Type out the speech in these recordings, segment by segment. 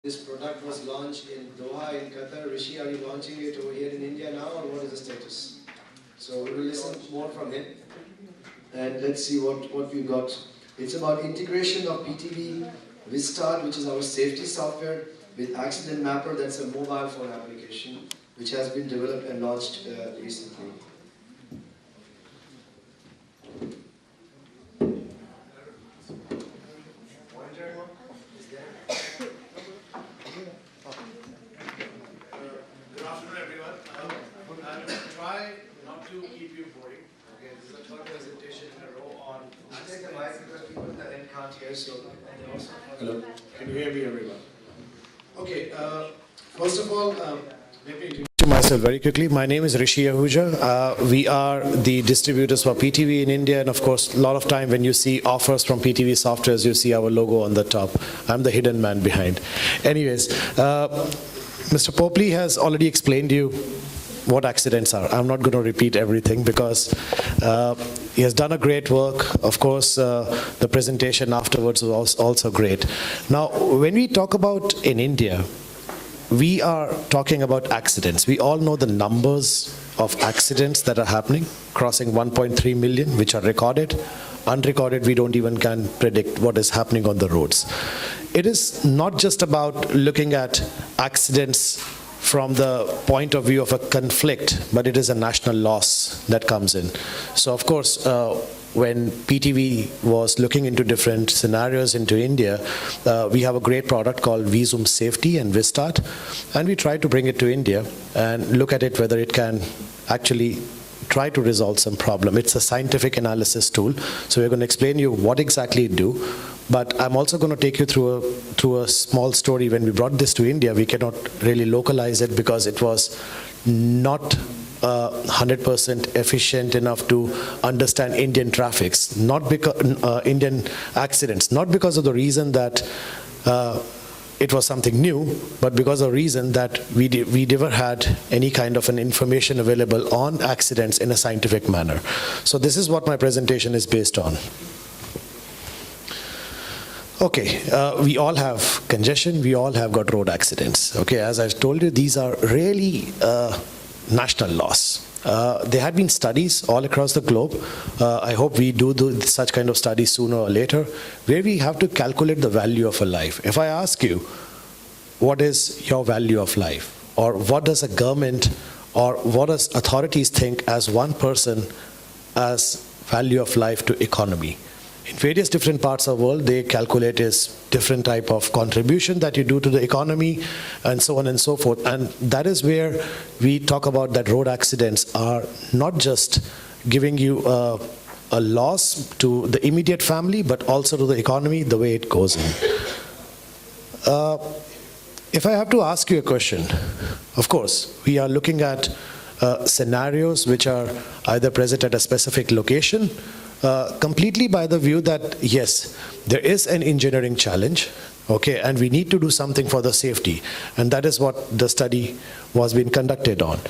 This product was launched in Doha in Qatar. Rishi, are you launching it over here in India now, or what is the status? So we will listen more from him, and let's see what we got. It's about integration of PTV Vistart, which is our safety software, with Accident Mapper, that's a mobile phone application, which has been developed and launched recently. To keep you boring. Okay, this is the third presentation in a row on. Take the mic because people in the end can't hear. So, hello, can you hear me, everyone? Okay. First of all, let me introduce myself very quickly. My name is Rishi Ahuja. We are the distributors for PTV in India, and of course, a lot of time when you see offers from PTV softwares, you see our logo on the top. I'm the hidden man behind. Anyways, Mr. Popley has already explained to you what accidents are. I'm not going to repeat everything because he has done a great work. Of course, the presentation afterwards was also great. Now, when we talk about in India, we are talking about accidents. We all know the numbers of accidents that are happening, crossing 1.3 million, which are recorded. Unrecorded, we don't even can predict what is happening on the roads. It is not just about looking at accidents from the point of view of a conflict, but it is a national loss that comes in. So of course, when PTV was looking into different scenarios into India, we have a great product called Visum Safety and Vistart, and we try to bring it to India and look at it whether it can actually try to resolve some problem. It's a scientific analysis tool, so we're going to explain you what exactly it do. But I'm also going to take you through a small story. When we brought this to India, we cannot really localize it because it was not 100% efficient enough to understand Indian traffics, not because Indian accidents, not because of the reason that it was something new, but because of the reason that we never had any kind of an information available on accidents in a scientific manner. So this is what my presentation is based on. Okay, we all have congestion, we all have got road accidents. Okay, as I told you, these are really national loss. There have been studies all across the globe. I hope we do such kind of studies sooner or later, where we have to calculate the value of a life. If I ask you, what is your value of life? Or what does a government or what does authorities think as one person as value of life to economy? In various different parts of the world, they calculate is different type of contribution that you do to the economy and so on and so forth. And that is where we talk about that road accidents are not just giving you a loss to the immediate family, but also to the economy, the way it goes in. If I have to ask you a question, of course, we are looking at scenarios which are either present at a specific location, completely by the view that, yes, there is an engineering challenge, okay, and we need to do something for the safety. And that is what the study was being conducted on.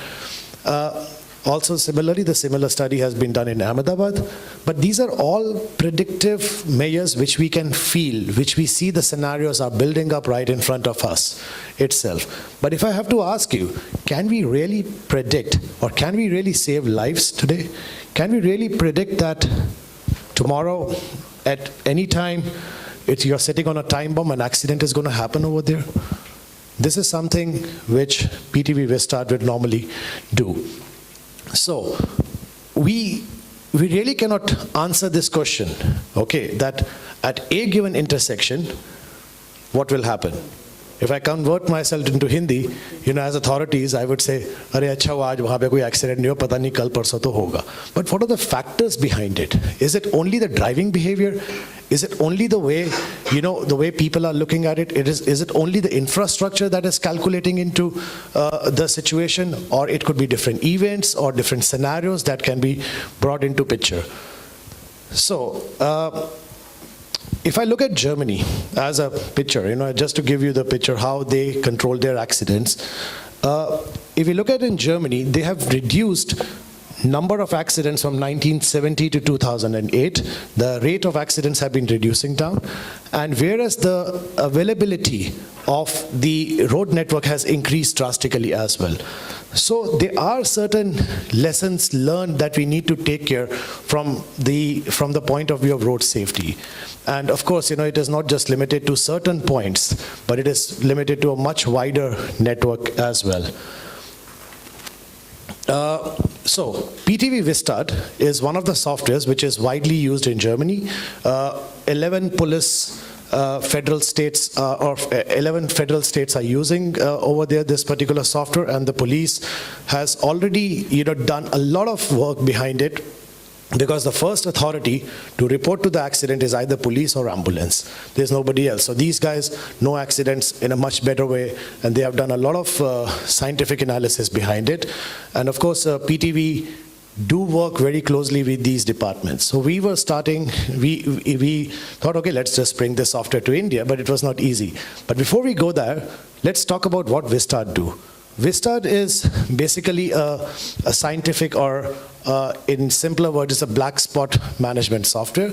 Also, similarly, the similar study has been done in Ahmedabad. But these are all predictive measures which we can feel, which we see the scenarios are building up right in front of us itself. But if I have to ask you, can we really predict, or can we really save lives today? Can we really predict that tomorrow, at any time, you're sitting on a time bomb, an accident is going to happen over there? This is something which PTV Vistart would normally do. So, we really cannot answer this question, okay, that at a given intersection, what will happen? If I convert myself into Hindi, as authorities, I would say, "Arey acha hua, aaj wahan pe koi accident nahi hua, pata nahi kal parso to hoga." But what are the factors behind it? Is it only the driving behavior? Is it only the way, the way people are looking at it? Is it only the infrastructure that is calculating into the situation? Or it could be different events or different scenarios that can be brought into picture. So, if I look at Germany as a picture, just to give you the picture how they control their accidents, if you look at in Germany, they have reduced number of accidents from 1970 to 2008, the rate of accidents have been reducing down. And whereas the availability of the road network has increased drastically as well. So there are certain lessons learned that we need to take care from the point of view of road safety. And of course, it is not just limited to certain points, but it is limited to a much wider network as well. So PTV Vistad is one of the softwares which is widely used in Germany. 11 federal states are using over there this particular software, and the police has already done a lot of work behind it, because the first authority to report to the accident is either police or ambulance. There's nobody else. So these guys know accidents in a much better way, and they have done a lot of scientific analysis behind it. And of course, PTV do work very closely with these departments. So we were starting, we thought, okay, let's just bring this software to India, but it was not easy. But before we go there, let's talk about what Vistad do. Vistad is basically a scientific, or in simpler words, it's a black spot management software.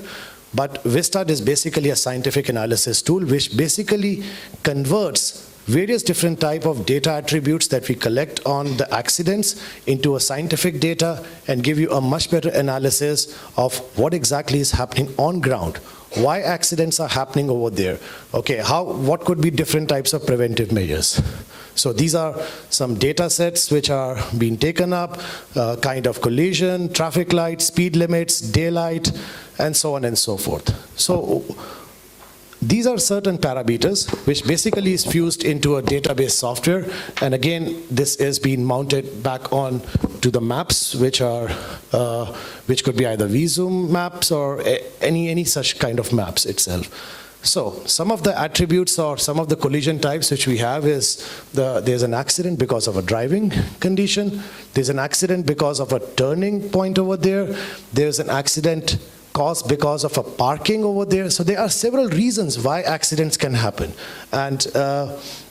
But Vistad is basically a scientific analysis tool which basically converts various different type of data attributes that we collect on the accidents into a scientific data and give you a much better analysis of what exactly is happening on ground. Why accidents are happening over there? Okay, what could be different types of preventive measures? So these are some data sets which are being taken up, kind of collision, traffic lights, speed limits, daylight, and so on and so forth. So these are certain parameters which basically is fused into a database software, and again this is being mounted back on to the maps which could be either vZoom maps or any such kind of maps itself. So some of the attributes or some of the collision types which we have is there's an accident because of a driving condition, there's an accident because of a turning point over there, there's an accident caused because of a parking over there. So there are several reasons why accidents can happen. And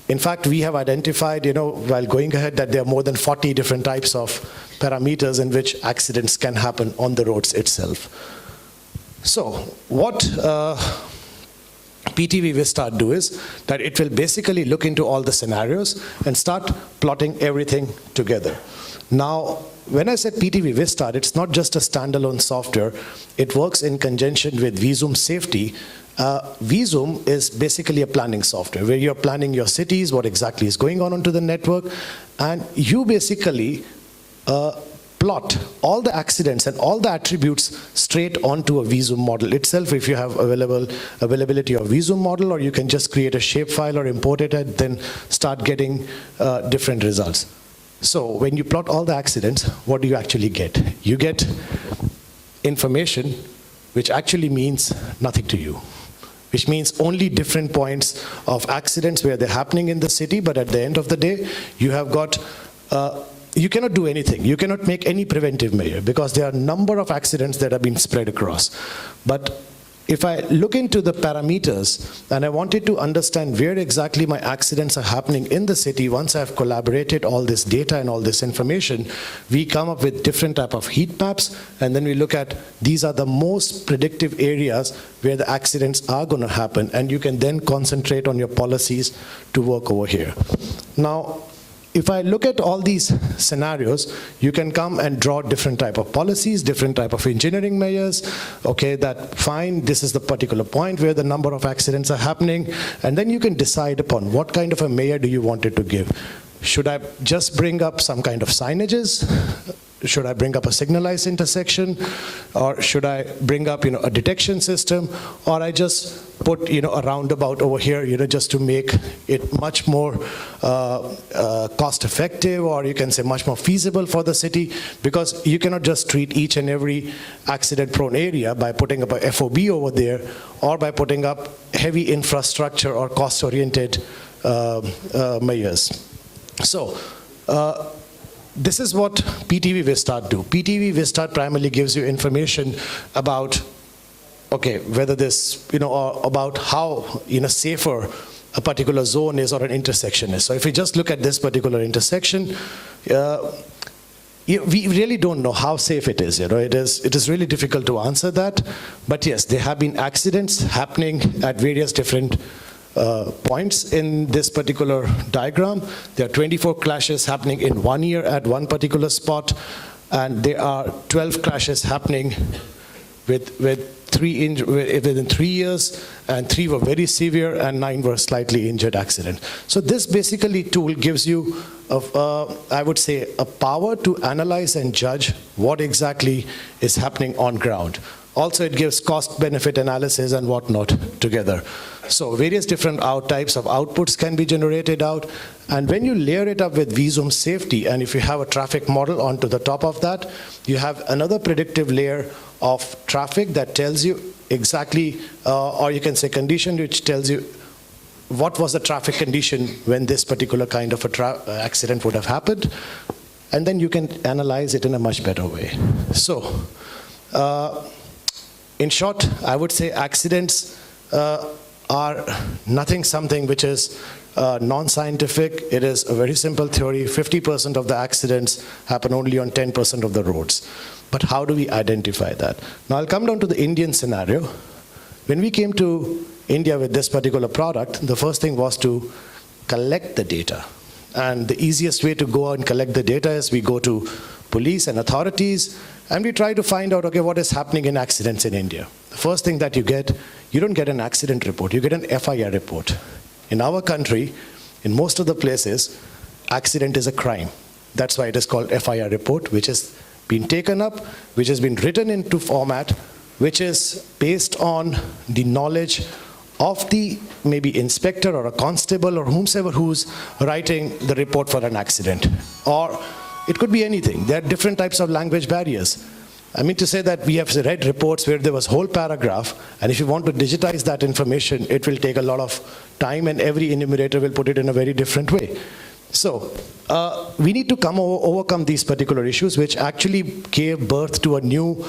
in fact, we have identified, while going ahead, that there are more than 40 different types of parameters in which accidents can happen on the roads itself. So what PTV Vistad do is that it will basically look into all the scenarios and start plotting everything together. Now, when I said PTV Vistad, it's not just a standalone software. It works in conjunction with vZoom Safety. vZoom is basically a planning software where you're planning your cities, what exactly is going on onto the network, and you basically plot all the accidents and all the attributes straight onto a vZoom model itself if you have availability of vZoom model, or you can just create a shapefile or import it and then start getting different results. So when you plot all the accidents, what do you actually get? You get information which actually means nothing to you, which means only different points of accidents where they're happening in the city, but at the end of the day, you have got you cannot do anything. You cannot make any preventive measure because there are a number of accidents that have been spread across. But if I look into the parameters and I wanted to understand where exactly my accidents are happening in the city, once I've collaborated all this data and all this information, we come up with different type of heat maps, and then we look at these are the most predictive areas where the accidents are going to happen, and you can then concentrate on your policies to work over here. Now, if I look at all these scenarios, you can come and draw different type of policies, different type of engineering measures. Okay, that fine, this is the particular point where the number of accidents are happening, and then you can decide upon what kind of a measure do you want it to give. Should I just bring up some kind of signages? Should I bring up a signalized intersection? Or should I bring up, a detection system? Or I just put, a roundabout over here, just to make it much more cost effective, or you can say much more feasible for the city, because you cannot just treat each and every accident prone area by putting up a FOB over there, or by putting up heavy infrastructure or cost oriented measures. So, this is what PTV Vistad do. PTV Vistad primarily gives you information about, okay, whether this, or about how, safer a particular zone is or an intersection is. So if we just look at this particular intersection, we really don't know how safe it is. It is really difficult to answer that. But yes, there have been accidents happening at various different points in this particular diagram. There are 24 clashes happening in 1 year at one particular spot, and there are 12 clashes happening within 3 years, and 3 were very severe and 9 were slightly injured accidents. So this basically tool gives you, I would say, a power to analyze and judge what exactly is happening on ground. Also, it gives cost-benefit analysis and whatnot together. So various different types of outputs can be generated out. And when you layer it up with vSOM safety, and if you have a traffic model onto the top of that, you have another predictive layer of traffic that tells you exactly, or you can say condition, which tells you what was the traffic condition when this particular kind of accident would have happened. And then you can analyze it in a much better way. So, in short, I would say accidents are something which is non-scientific. It is a very simple theory. 50% of the accidents happen only on 10% of the roads. But how do we identify that? Now I'll come down to the Indian scenario. When we came to India with this particular product, the first thing was to collect the data. And the easiest way to go and collect the data is we go to police and authorities, and we try to find out, okay, what is happening in accidents in India. The first thing that you don't get an accident report, you get an FIR report. In our country, in most of the places, accident is a crime. That's why it is called FIR report, which has been taken up, which has been written into format, which is based on the knowledge of the maybe inspector or a constable or whomsoever who's writing the report for an accident. Or it could be anything. There are different types of language barriers. I mean to say that we have read reports where there was whole paragraph, and if you want to digitize that information, it will take a lot of time, and every enumerator will put it in a very different way. So we need to overcome these particular issues, which actually gave birth to a new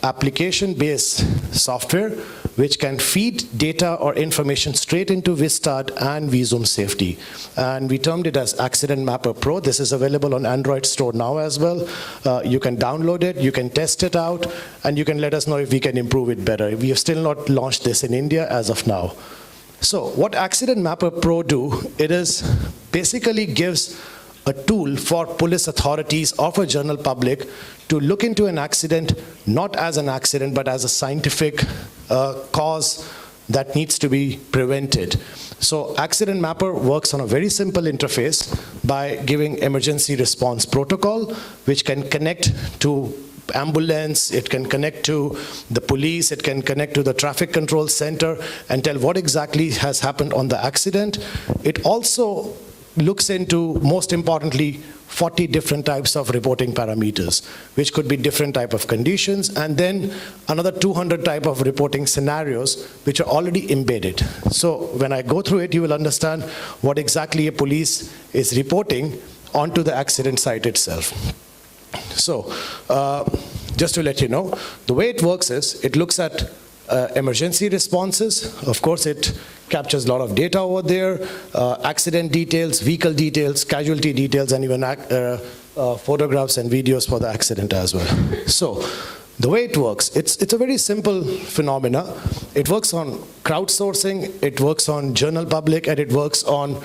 application-based software which can feed data or information straight into Vistart and vSOM Safety. And we termed it as Accident Mapper Pro. This is available on Android Store now as well. You can download it, you can test it out, and you can let us know if we can improve it better. We have still not launched this in India as of now. So what Accident Mapper Pro do, it is basically gives a tool for police authorities or for general public to look into an accident, not as an accident, but as a scientific cause that needs to be prevented. So Accident Mapper works on a very simple interface by giving emergency response protocol, which can connect to ambulance, it can connect to the police, it can connect to the traffic control center and tell what exactly has happened on the accident. It also looks into, most importantly, 40 different types of reporting parameters, which could be different type of conditions, and then another 200 type of reporting scenarios, which are already embedded. So when I go through it, you will understand what exactly a police is reporting onto the accident site itself. So just to let you know, the way it works is, it looks at emergency responses. Of course, it captures a lot of data over there, accident details, vehicle details, casualty details, and even photographs and videos for the accident as well. So the way it works, it's a very simple phenomena. It works on crowdsourcing, it works on general public, and it works on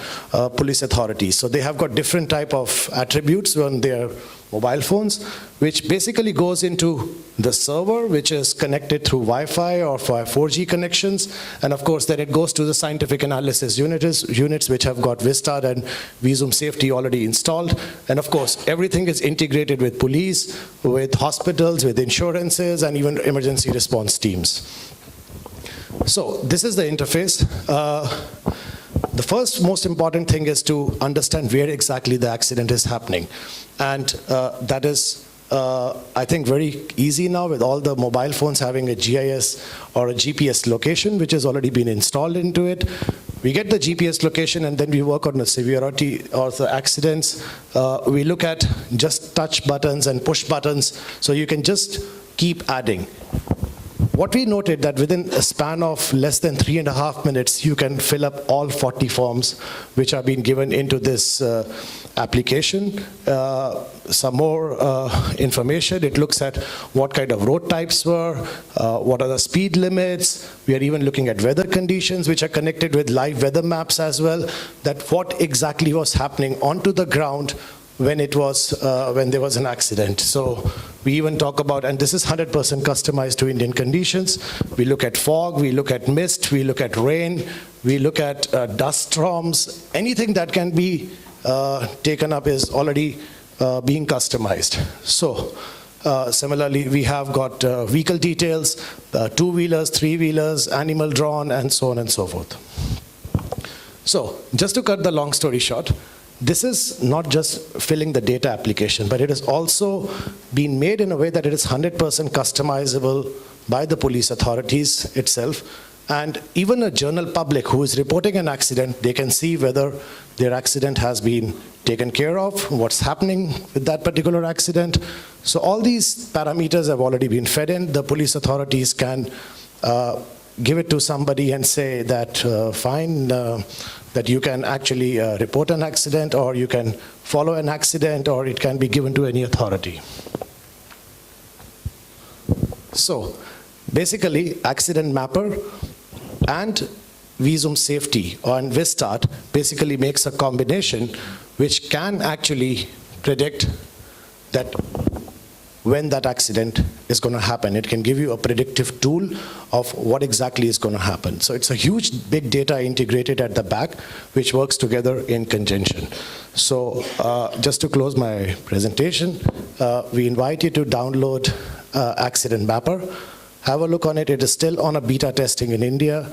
police authorities. So they have got different type of attributes on their mobile phones, which basically goes into the server, which is connected through Wi-Fi or 4G connections. And of course, then it goes to the scientific analysis units which have got Vistart and vSOM Safety already installed. And of course, everything is integrated with police, with hospitals, with insurances, and even emergency response teams. So this is the interface. The first most important thing is to understand where exactly the accident is happening. And that is, I think, very easy now with all the mobile phones having a GIS or a GPS location, which has already been installed into it. We get the GPS location, and then we work on the severity of the accidents. We look at just touch buttons and push buttons, so you can just keep adding. what we noted that within a span of less than 3.5 minutes, you can fill up all 40 forms which are being given into this application. Some more information. It looks at what kind of road types were, what are the speed limits. We are even looking at weather conditions, which are connected with live weather maps as well, that what exactly was happening onto the ground when it was when there was an accident. So we even talk about, and this is 100% customized to Indian conditions. We look at fog, we look at mist, we look at rain, we look at dust storms. Anything that can be taken up is already being customized. So similarly, we have got vehicle details, two-wheelers, three-wheelers, animal drawn, and so on and so forth. So just to cut the long story short, this is not just filling the data application, but it has also been made in a way that it is 100% customizable by the police authorities itself. And even a general public who is reporting an accident, they can see whether their accident has been taken care of, what's happening with that particular accident. So all these parameters have already been fed in. The police authorities can give it to somebody and say that, fine, that you can actually report an accident, or you can follow an accident, or it can be given to any authority. So basically, Accident Mapper and Visum Safety on Vistart basically makes a combination which can actually predict that when that accident is going to happen. It can give you a predictive tool of what exactly is going to happen. So it's a huge big data integrated at the back, which works together in conjunction. So just to close my presentation, we invite you to download Accident Mapper. Have a look on it. It is still on a beta testing in India.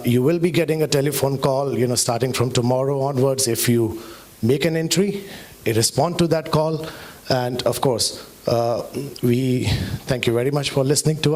You will be getting a telephone call, starting from tomorrow onwards. If you make an entry, respond to that call. And of course, we thank you very much for listening to us.